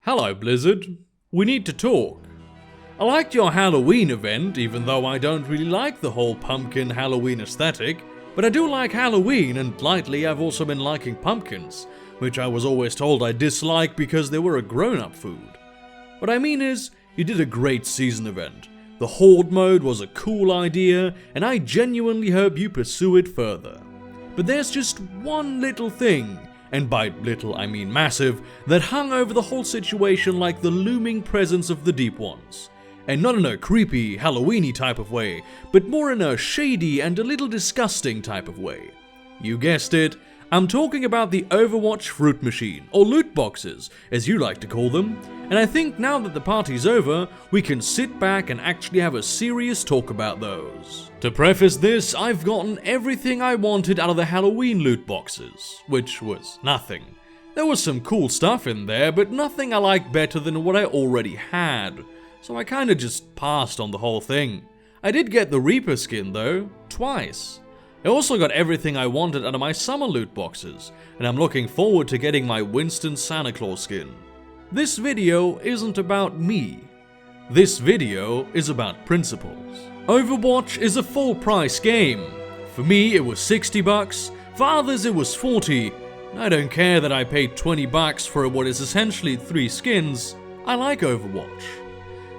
Hello, Blizzard. We need to talk. I liked your Halloween event, even though I don't really like the whole pumpkin Halloween aesthetic, but I do like Halloween, and lately I've also been liking pumpkins, which I was always told I dislike because they were a grown-up food. What I mean is, you did a great season event. The Horde mode was a cool idea, and I genuinely hope you pursue it further. But there's just one little thing, and by little I mean massive, that hung over the whole situation like the looming presence of the Deep Ones. And not in a creepy, Halloweeny type of way, but more in a shady and a little disgusting type of way. You guessed it, I'm talking about the Overwatch fruit machine, or loot boxes, as you like to call them, and I think now that the party's over, we can sit back and actually have a serious talk about those. To preface this, I've gotten everything I wanted out of the Halloween loot boxes, which was nothing. There was some cool stuff in there, but nothing I liked better than what I already had, so I kinda just passed on the whole thing. I did get the Reaper skin though, twice. I also got everything I wanted out of my summer loot boxes, and I'm looking forward to getting my Winston Santa Claus skin. This video isn't about me. This video is about principles. Overwatch is a full price game. For me it was $60, for others it was $40. I don't care that I paid $20 for what is essentially 3 skins. I like Overwatch.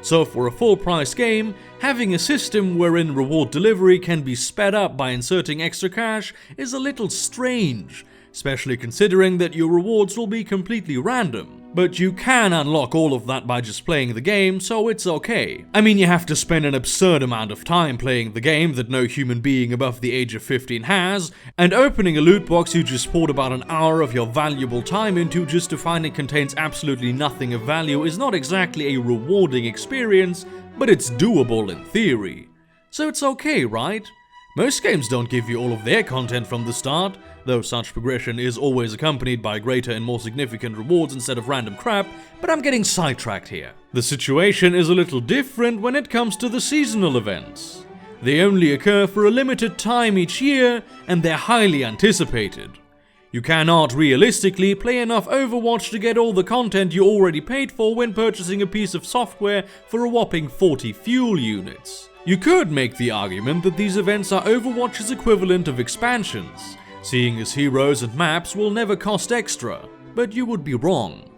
So for a full price game, having a system wherein reward delivery can be sped up by inserting extra cash is a little strange, especially considering that your rewards will be completely random. But you can unlock all of that by just playing the game, so it's okay. I mean, you have to spend an absurd amount of time playing the game that no human being above the age of 15 has, and opening a loot box you just poured about an hour of your valuable time into just to find it contains absolutely nothing of value is not exactly a rewarding experience, but it's doable in theory. So it's okay, right? Most games don't give you all of their content from the start, though such progression is always accompanied by greater and more significant rewards instead of random crap, but I'm getting sidetracked here. The situation is a little different when it comes to the seasonal events. They only occur for a limited time each year, and they're highly anticipated. You cannot realistically play enough Overwatch to get all the content you already paid for when purchasing a piece of software for a whopping 40 fuel units. You could make the argument that these events are Overwatch's equivalent of expansions, seeing as heroes and maps will never cost extra, but you would be wrong.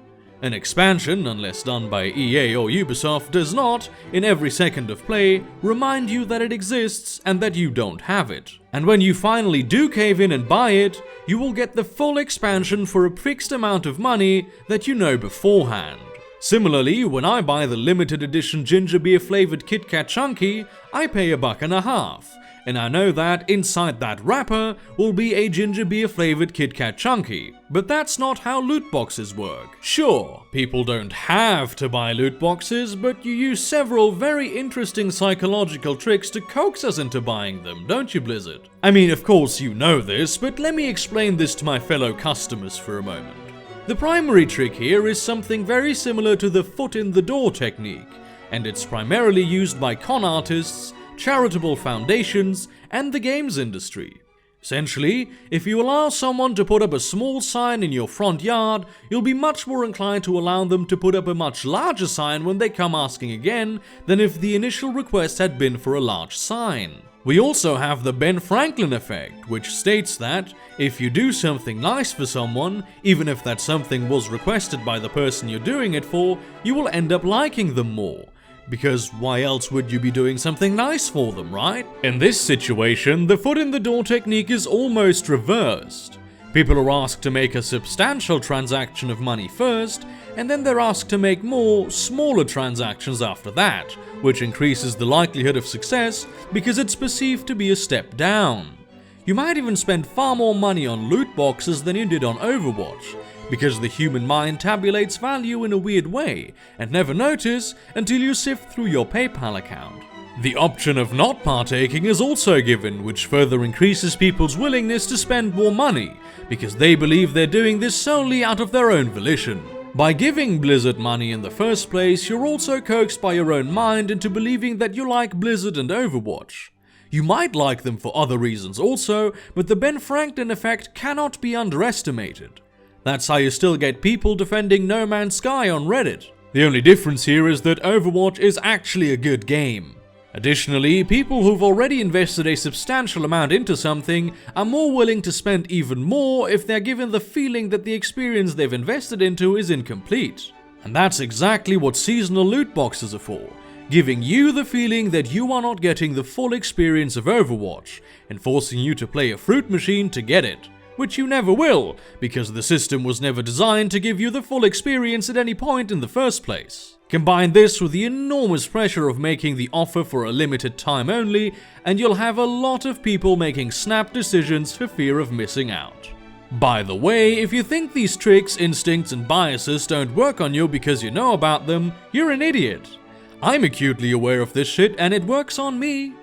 An expansion, unless done by EA or Ubisoft, does not, in every second of play, remind you that it exists and that you don't have it. And when you finally do cave in and buy it, you will get the full expansion for a fixed amount of money that you know beforehand. Similarly, when I buy the limited edition ginger beer flavored Kit Kat Chunky, I pay $1.50, and I know that inside that wrapper will be a ginger beer flavored Kit Kat Chunky. But that's not how loot boxes work. Sure, people don't have to buy loot boxes, but you use several very interesting psychological tricks to coax us into buying them, don't you, Blizzard? I mean, of course you know this, but let me explain this to my fellow customers for a moment. The primary trick here is something very similar to the foot in the door technique, and it's primarily used by con artists, charitable foundations, and the games industry. Essentially, if you allow someone to put up a small sign in your front yard, you'll be much more inclined to allow them to put up a much larger sign when they come asking again than if the initial request had been for a large sign. We also have the Ben Franklin effect, which states that if you do something nice for someone, even if that something was requested by the person you're doing it for, you will end up liking them more. Because why else would you be doing something nice for them, right? In this situation, the foot in the door technique is almost reversed. People are asked to make a substantial transaction of money first, and then they're asked to make more, smaller transactions after that, which increases the likelihood of success because it's perceived to be a step down. You might even spend far more money on loot boxes than you did on Overwatch, because the human mind tabulates value in a weird way, and never notice until you sift through your PayPal account. The option of not partaking is also given, which further increases people's willingness to spend more money, because they believe they're doing this solely out of their own volition. By giving Blizzard money in the first place, you're also coaxed by your own mind into believing that you like Blizzard and Overwatch. You might like them for other reasons also, but the Ben Franklin effect cannot be underestimated. That's how you still get people defending No Man's Sky on Reddit. The only difference here is that Overwatch is actually a good game. Additionally, people who've already invested a substantial amount into something are more willing to spend even more if they're given the feeling that the experience they've invested into is incomplete. And that's exactly what seasonal loot boxes are for, giving you the feeling that you are not getting the full experience of Overwatch and forcing you to play a fruit machine to get it, which you never will, because the system was never designed to give you the full experience at any point in the first place. Combine this with the enormous pressure of making the offer for a limited time only, and you'll have a lot of people making snap decisions for fear of missing out. By the way, if you think these tricks, instincts, and biases don't work on you because you know about them, you're an idiot. I'm acutely aware of this shit and it works on me.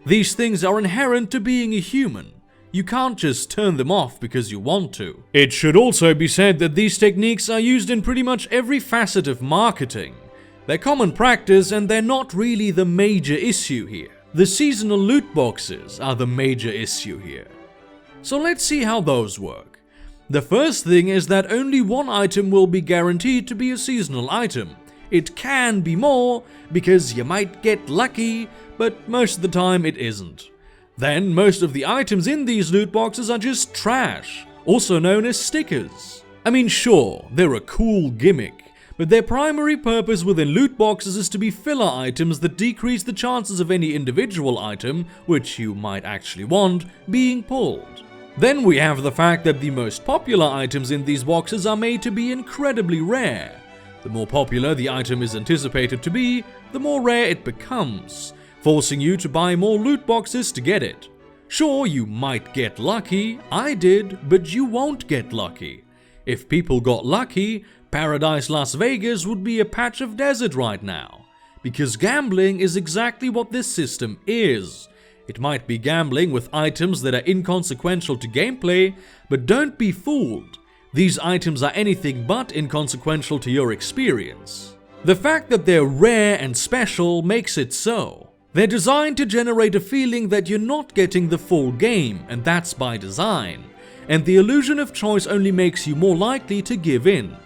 These things are inherent to being a human. You can't just turn them off because you want to. It should also be said that these techniques are used in pretty much every facet of marketing. They're common practice and they're not really the major issue here. The seasonal loot boxes are the major issue here. So let's see how those work. The first thing is that only one item will be guaranteed to be a seasonal item. It can be more, because you might get lucky, but most of the time it isn't. Then, most of the items in these loot boxes are just trash, also known as stickers. I mean, sure, they're a cool gimmick, but their primary purpose within loot boxes is to be filler items that decrease the chances of any individual item, which you might actually want, being pulled. Then we have the fact that the most popular items in these boxes are made to be incredibly rare. The more popular the item is anticipated to be, the more rare it becomes, forcing you to buy more loot boxes to get it. Sure, you might get lucky, I did, but you won't get lucky. If people got lucky, Paradise Las Vegas would be a patch of desert right now. Because gambling is exactly what this system is. It might be gambling with items that are inconsequential to gameplay, but don't be fooled. These items are anything but inconsequential to your experience. The fact that they're rare and special makes it so. They're designed to generate a feeling that you're not getting the full game, and that's by design. And the illusion of choice only makes you more likely to give in.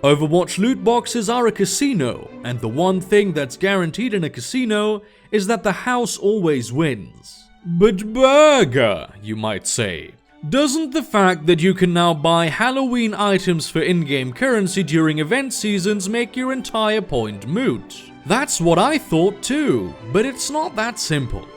Overwatch loot boxes are a casino, and the one thing that's guaranteed in a casino is that the house always wins. But burger, you might say. Doesn't the fact that you can now buy Halloween items for in-game currency during event seasons make your entire point moot? That's what I thought too, but it's not that simple.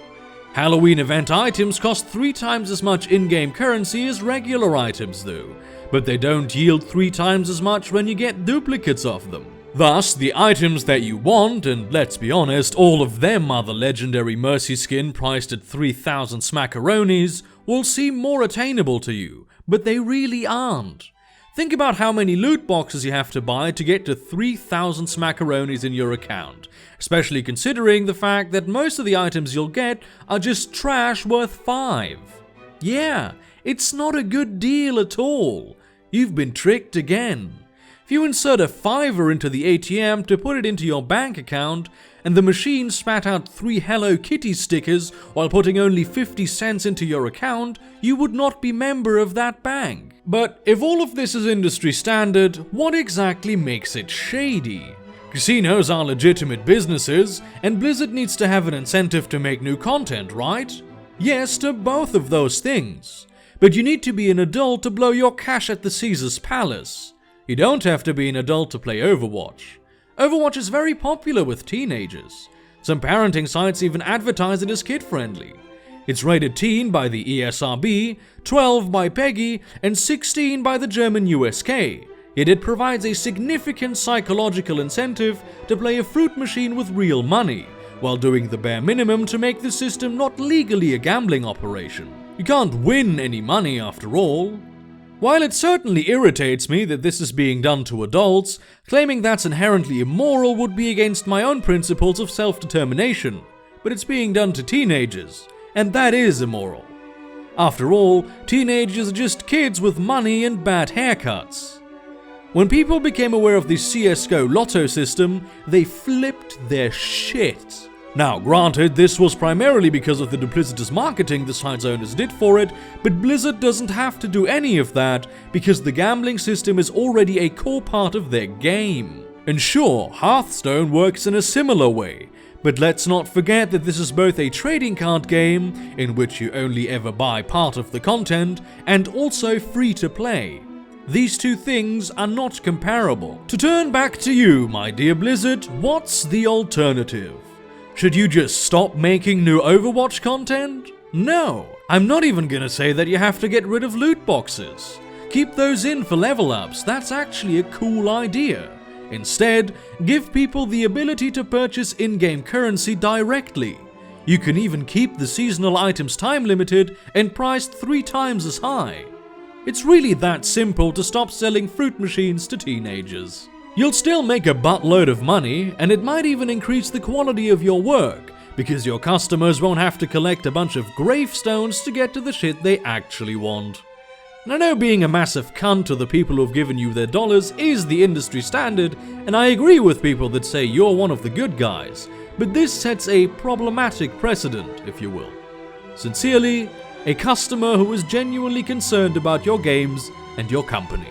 Halloween event items cost 3 times as much in-game currency as regular items though, but they don't yield 3 times as much when you get duplicates of them. Thus, the items that you want, and let's be honest, all of them are the legendary Mercy skin priced at 3,000 smackaronis, will seem more attainable to you, but they really aren't. Think about how many loot boxes you have to buy to get to 3,000 smackaronis in your account, especially considering the fact that most of the items you'll get are just trash worth 5. Yeah, it's not a good deal at all. You've been tricked again. If you insert a $5 into the ATM to put it into your bank account, and the machine spat out 3 Hello Kitty stickers while putting only 50 cents into your account, you would not be member of that bank. But if all of this is industry standard, what exactly makes it shady? Casinos are legitimate businesses, and Blizzard needs to have an incentive to make new content, right? Yes to both of those things. But you need to be an adult to blow your cash at the Caesar's Palace. You don't have to be an adult to play Overwatch. Overwatch is very popular with teenagers. Some parenting sites even advertise it as kid-friendly. It's rated teen by the ESRB, 12 by PEGI, and 16 by the German USK, yet it provides a significant psychological incentive to play a fruit machine with real money, while doing the bare minimum to make the system not legally a gambling operation. You can't win any money after all. While it certainly irritates me that this is being done to adults, claiming that's inherently immoral would be against my own principles of self-determination, but it's being done to teenagers, and that is immoral. After all, teenagers are just kids with money and bad haircuts. When people became aware of the CSGO lotto system, they flipped their shit. Now, granted, this was primarily because of the duplicitous marketing the site's owners did for it, but Blizzard doesn't have to do any of that because the gambling system is already a core part of their game. And sure, Hearthstone works in a similar way, but let's not forget that this is both a trading card game, in which you only ever buy part of the content, and also free to play. These two things are not comparable. To turn back to you, my dear Blizzard, what's the alternative? Should you just stop making new Overwatch content? No, I'm not even gonna say that you have to get rid of loot boxes. Keep those in for level ups, that's actually a cool idea. Instead, give people the ability to purchase in-game currency directly. You can even keep the seasonal items time limited and priced 3 times as high. It's really that simple to stop selling fruit machines to teenagers. You'll still make a buttload of money, and it might even increase the quality of your work, because your customers won't have to collect a bunch of gravestones to get to the shit they actually want. And I know being a massive cunt to the people who've given you their dollars is the industry standard, and I agree with people that say you're one of the good guys, but this sets a problematic precedent, if you will. Sincerely, a customer who is genuinely concerned about your games and your company.